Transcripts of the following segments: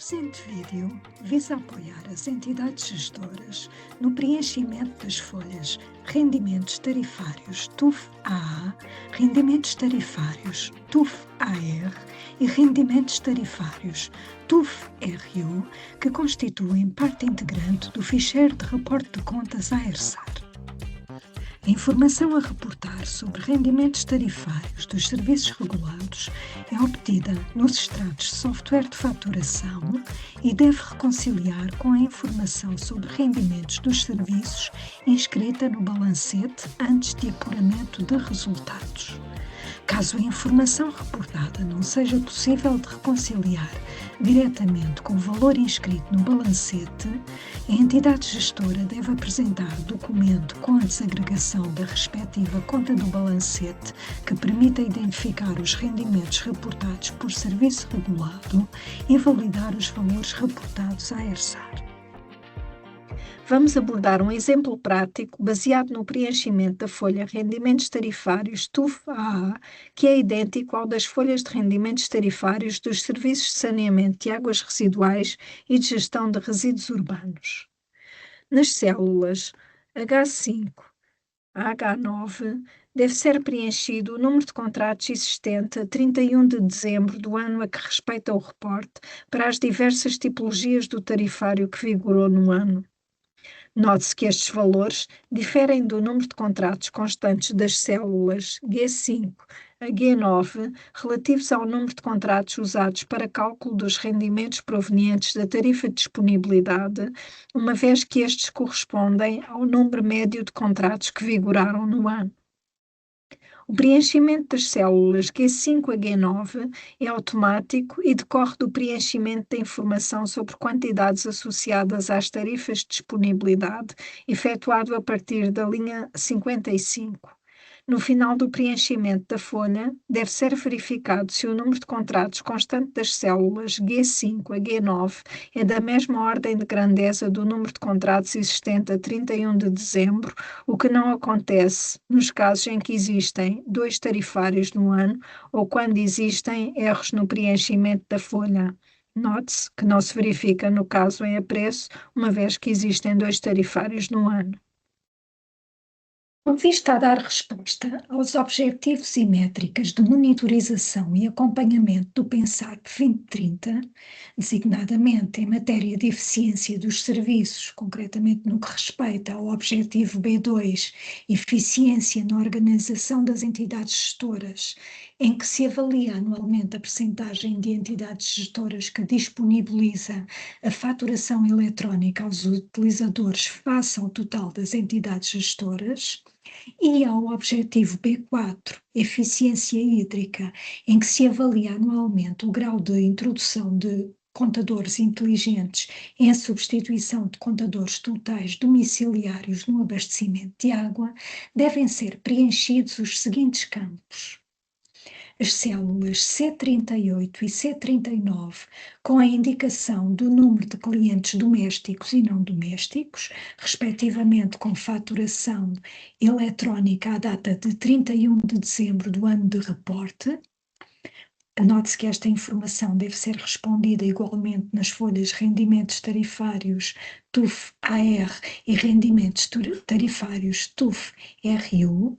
presente vídeo visa apoiar as entidades gestoras no preenchimento das folhas Rendimentos Tarifários TUF-AA, Rendimentos Tarifários TUF-AR e Rendimentos Tarifários TUF-RU, que constituem parte integrante do ficheiro de reporte de contas AERSAR. A informação a reportar sobre rendimentos tarifários dos serviços regulados é obtida nos extratos de software de faturação e deve reconciliar com a informação sobre rendimentos dos serviços inscrita no balancete antes de apuramento de resultados. Caso a informação reportada não seja possível de reconciliar diretamente com o valor inscrito no balancete, a entidade gestora deve apresentar documento com a desagregação da respectiva conta do balancete que permita identificar os rendimentos reportados por serviço regulado e validar os valores reportados à ERSAR. Vamos abordar um exemplo prático baseado no preenchimento da folha Rendimentos Tarifários TUF-AA, que é idêntico ao das folhas de rendimentos tarifários dos serviços de saneamento de águas residuais e de gestão de resíduos urbanos. Nas células H5 a H9, deve ser preenchido o número de contratos existente a 31 de dezembro do ano a que respeita o reporte para as diversas tipologias do tarifário que vigorou no ano. Note-se que estes valores diferem do número de contratos constantes das células G5 a G9 relativos ao número de contratos usados para cálculo dos rendimentos provenientes da tarifa de disponibilidade, uma vez que estes correspondem ao número médio de contratos que vigoraram no ano. O preenchimento das células G5 a G9 é automático e decorre do preenchimento da informação sobre quantidades associadas às tarifas de disponibilidade, efetuado a partir da linha 55. No final do preenchimento da folha, deve ser verificado se o número de contratos constante das células G5 a G9 é da mesma ordem de grandeza do número de contratos existente a 31 de dezembro, o que não acontece nos casos em que existem dois tarifários no ano ou quando existem erros no preenchimento da folha. Note-se que não se verifica no caso em apreço, uma vez que existem dois tarifários no ano. Com vista a dar resposta aos objetivos e métricas de monitorização e acompanhamento do PENSARP 2030, designadamente em matéria de eficiência dos serviços, concretamente no que respeita ao objetivo B2, eficiência na organização das entidades gestoras, em que se avalia anualmente a percentagem de entidades gestoras que disponibiliza a faturação eletrónica aos utilizadores face ao total das entidades gestoras, e ao objetivo B4, eficiência hídrica, em que se avalia anualmente o grau de introdução de contadores inteligentes em substituição de contadores totais domiciliários no abastecimento de água, devem ser preenchidos os seguintes campos. As células C38 e C39, com a indicação do número de clientes domésticos e não domésticos, respectivamente com faturação eletrónica à data de 31 de dezembro do ano de reporte. Note-se que esta informação deve ser respondida igualmente nas folhas rendimentos tarifários TUF-AR e rendimentos tarifários TUF-RU,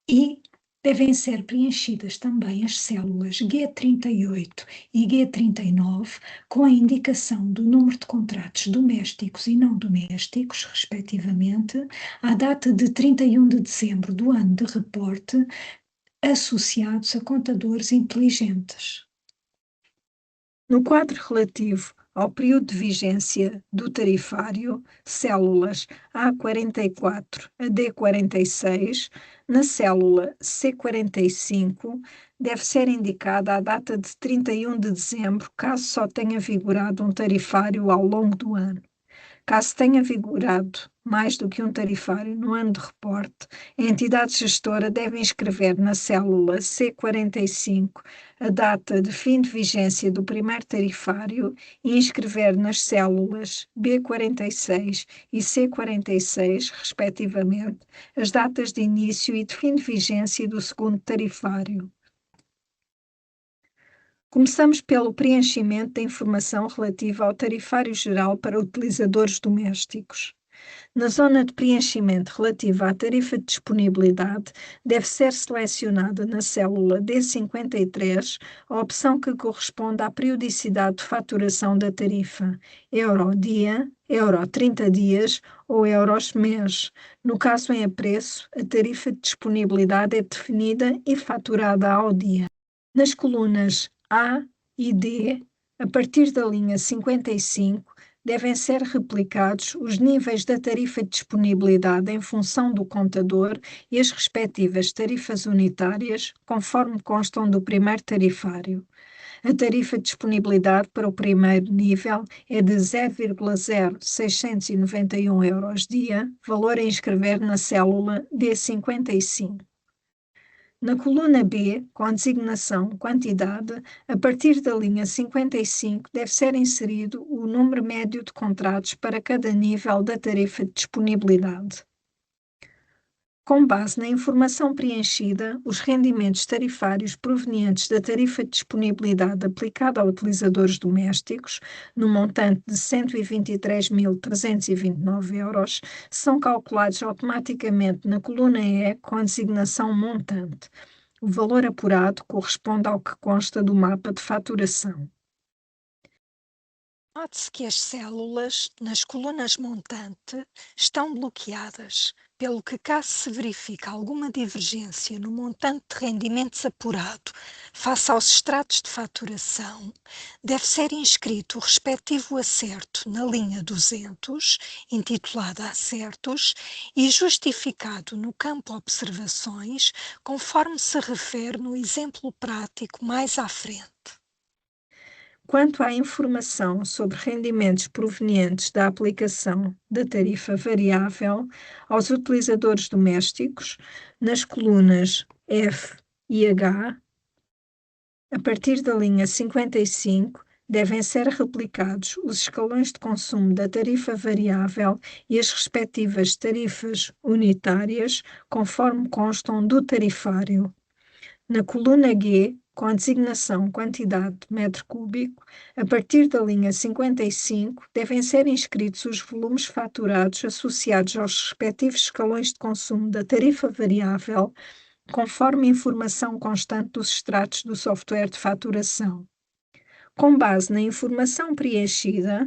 e devem ser preenchidas também as células G38 e G39 com a indicação do número de contratos domésticos e não domésticos, respectivamente, à data de 31 de dezembro do ano de reporte, associados a contadores inteligentes. No quadro relativo ao período de vigência do tarifário, células A44 a D46, na célula C45, deve ser indicada a data de 31 de dezembro, caso só tenha vigorado um tarifário ao longo do ano. Caso tenha vigorado mais do que um tarifário no ano de reporte, a entidade gestora deve inscrever na célula C45 a data de fim de vigência do primeiro tarifário e inscrever nas células B46 e C46, respectivamente, as datas de início e de fim de vigência do segundo tarifário. Começamos pelo preenchimento da informação relativa ao tarifário geral para utilizadores domésticos. Na zona de preenchimento relativa à tarifa de disponibilidade, deve ser selecionada na célula D53 a opção que corresponde à periodicidade de faturação da tarifa, euro-dia, euro 30 dias ou euros-mês. No caso em apreço, a tarifa de disponibilidade é definida e faturada ao dia. Nas colunas A e D, a partir da linha 55, devem ser replicados os níveis da tarifa de disponibilidade em função do contador e as respectivas tarifas unitárias, conforme constam do primeiro tarifário. A tarifa de disponibilidade para o primeiro nível é de 0,0691 euros dia, valor a inscrever na célula D55. Na coluna B, com a designação quantidade, a partir da linha 55 deve ser inserido o número médio de contratos para cada nível da tarifa de disponibilidade. Com base na informação preenchida, os rendimentos tarifários provenientes da tarifa de disponibilidade aplicada a utilizadores domésticos, no montante de 123.329 euros, são calculados automaticamente na coluna E com a designação montante. O valor apurado corresponde ao que consta do mapa de faturação. Note-se que as células nas colunas montante estão bloqueadas, pelo que, caso se verifique alguma divergência no montante de rendimentos apurado face aos extratos de faturação, deve ser inscrito o respectivo acerto na linha 200, intitulada Acertos, e justificado no campo Observações, conforme se refere no exemplo prático mais à frente. Quanto à informação sobre rendimentos provenientes da aplicação da tarifa variável aos utilizadores domésticos, nas colunas F e H, a partir da linha 55, devem ser replicados os escalões de consumo da tarifa variável e as respectivas tarifas unitárias, conforme constam do tarifário. Na coluna G, com a designação quantidade de metro cúbico, a partir da linha 55, devem ser inscritos os volumes faturados associados aos respectivos escalões de consumo da tarifa variável, conforme informação constante dos extratos do software de faturação. Com base na informação preenchida,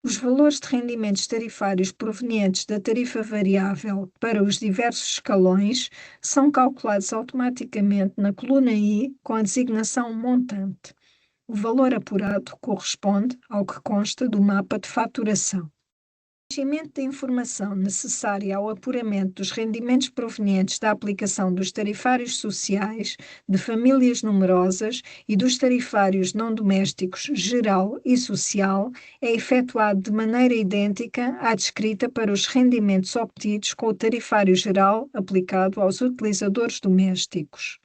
os valores de rendimentos tarifários provenientes da tarifa variável para os diversos escalões são calculados automaticamente na coluna I com a designação montante. O valor apurado corresponde ao que consta do mapa de faturação. O preenchimento da informação necessária ao apuramento dos rendimentos provenientes da aplicação dos tarifários sociais de famílias numerosas e dos tarifários não domésticos geral e social é efetuado de maneira idêntica à descrita para os rendimentos obtidos com o tarifário geral aplicado aos utilizadores domésticos.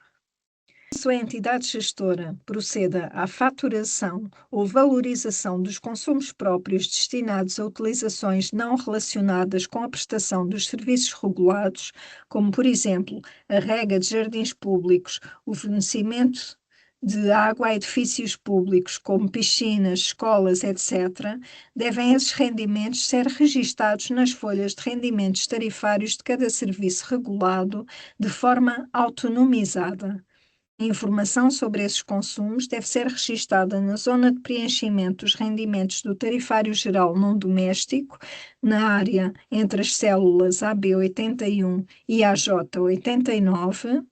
Caso a entidade gestora proceda à faturação ou valorização dos consumos próprios destinados a utilizações não relacionadas com a prestação dos serviços regulados, como, por exemplo, a rega de jardins públicos, o fornecimento de água a edifícios públicos, como piscinas, escolas, etc., devem esses rendimentos ser registados nas folhas de rendimentos tarifários de cada serviço regulado de forma autonomizada. A informação sobre esses consumos deve ser registada na zona de preenchimento dos rendimentos do tarifário geral não doméstico, na área entre as células AB81 e AJ89,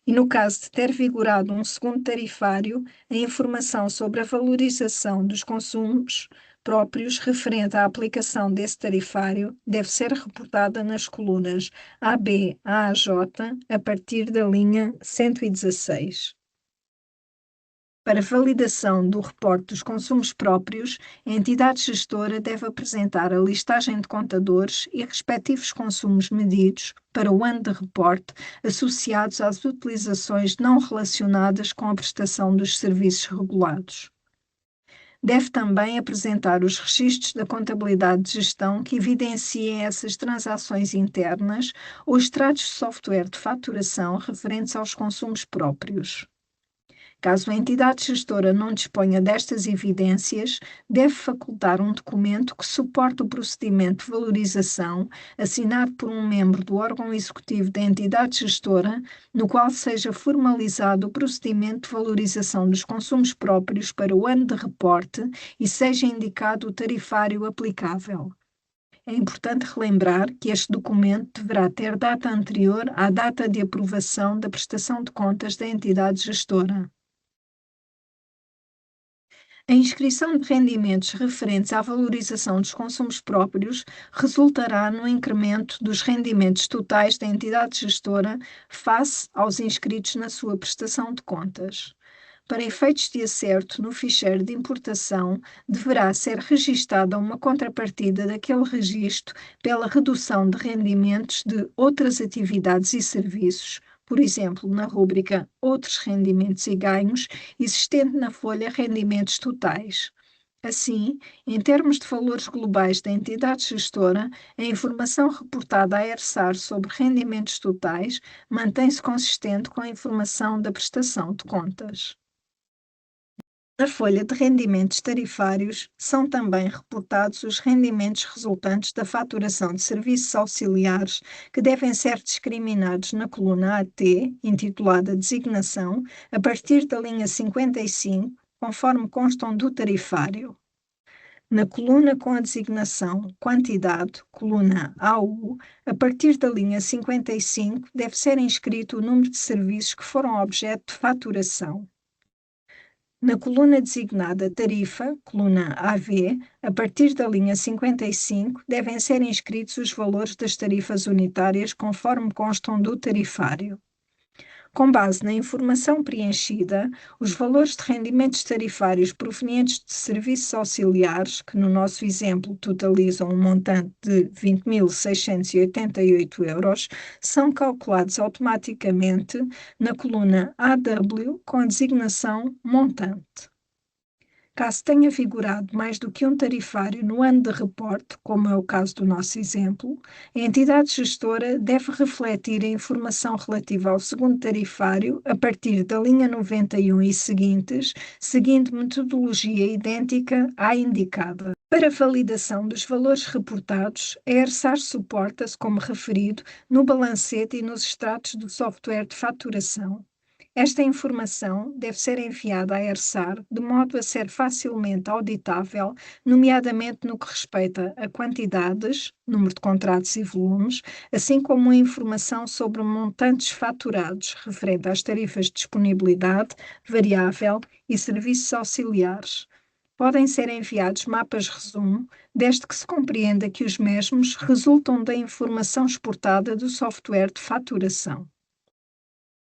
e no caso de ter vigorado um segundo tarifário, a informação sobre a valorização dos consumos próprios referente à aplicação desse tarifário deve ser reportada nas colunas AB a AJ a partir da linha 116. Para validação do reporte dos consumos próprios, a entidade gestora deve apresentar a listagem de contadores e respectivos consumos medidos para o ano de reporte associados às utilizações não relacionadas com a prestação dos serviços regulados. Deve também apresentar os registros da contabilidade de gestão que evidenciem essas transações internas ou extratos de software de faturação referentes aos consumos próprios. Caso a entidade gestora não disponha destas evidências, deve facultar um documento que suporte o procedimento de valorização, assinado por um membro do órgão executivo da entidade gestora, no qual seja formalizado o procedimento de valorização dos consumos próprios para o ano de reporte e seja indicado o tarifário aplicável. É importante relembrar que este documento deverá ter data anterior à data de aprovação da prestação de contas da entidade gestora. A inscrição de rendimentos referentes à valorização dos consumos próprios resultará no incremento dos rendimentos totais da entidade gestora face aos inscritos na sua prestação de contas. Para efeitos de acerto no ficheiro de importação, deverá ser registada uma contrapartida daquele registro pela redução de rendimentos de outras atividades e serviços, por exemplo, na rúbrica Outros rendimentos e ganhos, existente na folha Rendimentos Totais. Assim, em termos de valores globais da entidade gestora, a informação reportada à ERSAR sobre rendimentos totais mantém-se consistente com a informação da prestação de contas. Na folha de rendimentos tarifários, são também reportados os rendimentos resultantes da faturação de serviços auxiliares que devem ser discriminados na coluna AT, intitulada Designação, a partir da linha 55, conforme constam do tarifário. Na coluna com a designação Quantidade, coluna AU, a partir da linha 55, deve ser inscrito o número de serviços que foram objeto de faturação. Na coluna designada Tarifa, coluna AV, a partir da linha 55, devem ser inscritos os valores das tarifas unitárias conforme constam do tarifário. Com base na informação preenchida, os valores de rendimentos tarifários provenientes de serviços auxiliares, que no nosso exemplo totalizam um montante de 20.688 euros, são calculados automaticamente na coluna AW com a designação montante. Caso tenha vigorado mais do que um tarifário no ano de reporte, como é o caso do nosso exemplo, a entidade gestora deve refletir a informação relativa ao segundo tarifário a partir da linha 91 e seguintes, seguindo metodologia idêntica à indicada. Para validação dos valores reportados, a ERSAR suporta-se, como referido, no balancete e nos extratos do software de faturação. Esta informação deve ser enviada à ERSAR de modo a ser facilmente auditável, nomeadamente no que respeita a quantidades, número de contratos e volumes, assim como a informação sobre montantes faturados referente às tarifas de disponibilidade, variável e serviços auxiliares. Podem ser enviados mapas resumo, desde que se compreenda que os mesmos resultam da informação exportada do software de faturação.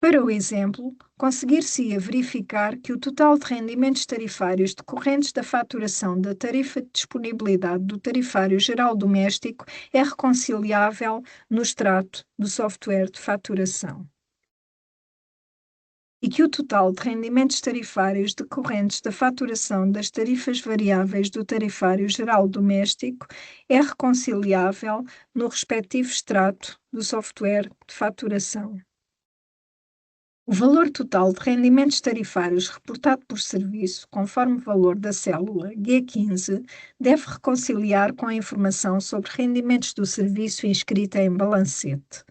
Para o exemplo, conseguir-se-ia verificar que o total de rendimentos tarifários decorrentes da faturação da tarifa de disponibilidade do tarifário geral doméstico é reconciliável no extrato do software de faturação. E que o total de rendimentos tarifários decorrentes da faturação das tarifas variáveis do tarifário geral doméstico é reconciliável no respectivo extrato do software de faturação. O valor total de rendimentos tarifários reportado por serviço, conforme o valor da célula G15, deve reconciliar com a informação sobre rendimentos do serviço inscrita em balancete.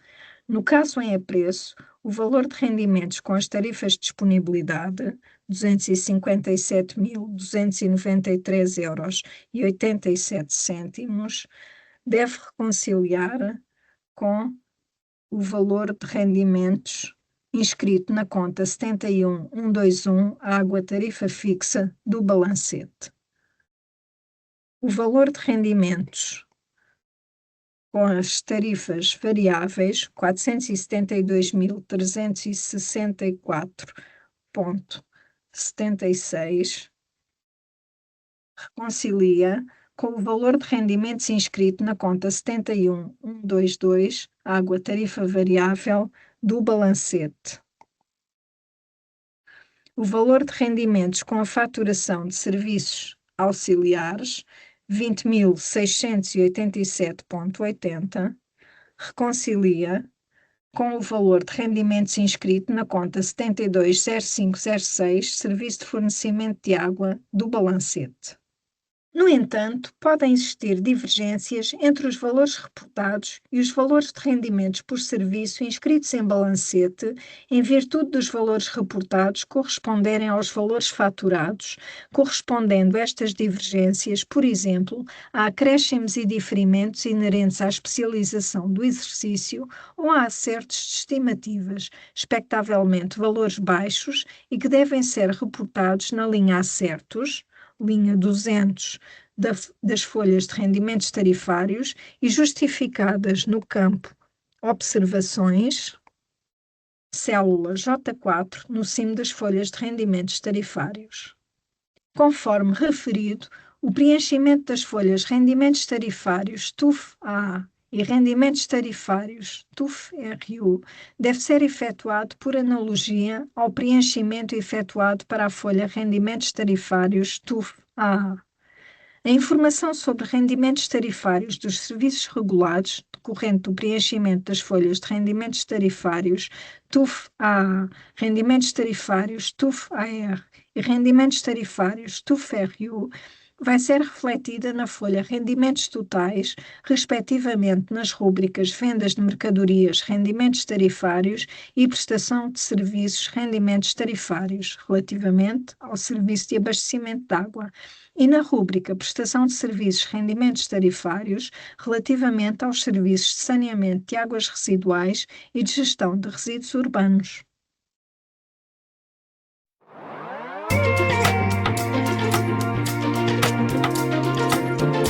No caso em apreço, o valor de rendimentos com as tarifas de disponibilidade, 257.293,87 euros, deve reconciliar com o valor de rendimentos inscrito na conta 71121, água tarifa fixa do balancete. O valor de rendimentos com as tarifas variáveis 472.364,76 reconcilia com o valor de rendimentos inscrito na conta 71122, água tarifa variável do balancete. O valor de rendimentos com a faturação de serviços auxiliares, 20.687,80, reconcilia com o valor de rendimentos inscrito na conta 720506, Serviço de Fornecimento de Água do balancete. No entanto, podem existir divergências entre os valores reportados e os valores de rendimentos por serviço inscritos em balancete, em virtude dos valores reportados corresponderem aos valores faturados, correspondendo estas divergências, por exemplo, a acréscimos e diferimentos inerentes à especialização do exercício ou a acertos de estimativas, expectavelmente valores baixos e que devem ser reportados na linha acertos, linha 200 das folhas de rendimentos tarifários e justificadas no campo Observações, célula J4, no cimo das folhas de rendimentos tarifários. Conforme referido, o preenchimento das folhas rendimentos tarifários TUF-A e rendimentos tarifários TUF-RU deve ser efetuado por analogia ao preenchimento efetuado para a folha rendimentos tarifários TUF-A. A informação sobre rendimentos tarifários dos serviços regulados, decorrente do preenchimento das folhas de rendimentos tarifários TUF-AA, rendimentos tarifários TUF-AR e rendimentos tarifários TUF-RU, vai ser refletida na folha Rendimentos Totais, respectivamente nas rúbricas Vendas de Mercadorias, Rendimentos Tarifários e Prestação de Serviços, Rendimentos Tarifários, relativamente ao Serviço de Abastecimento de Água, e na rúbrica Prestação de Serviços, Rendimentos Tarifários, relativamente aos serviços de saneamento de águas residuais e de gestão de resíduos urbanos.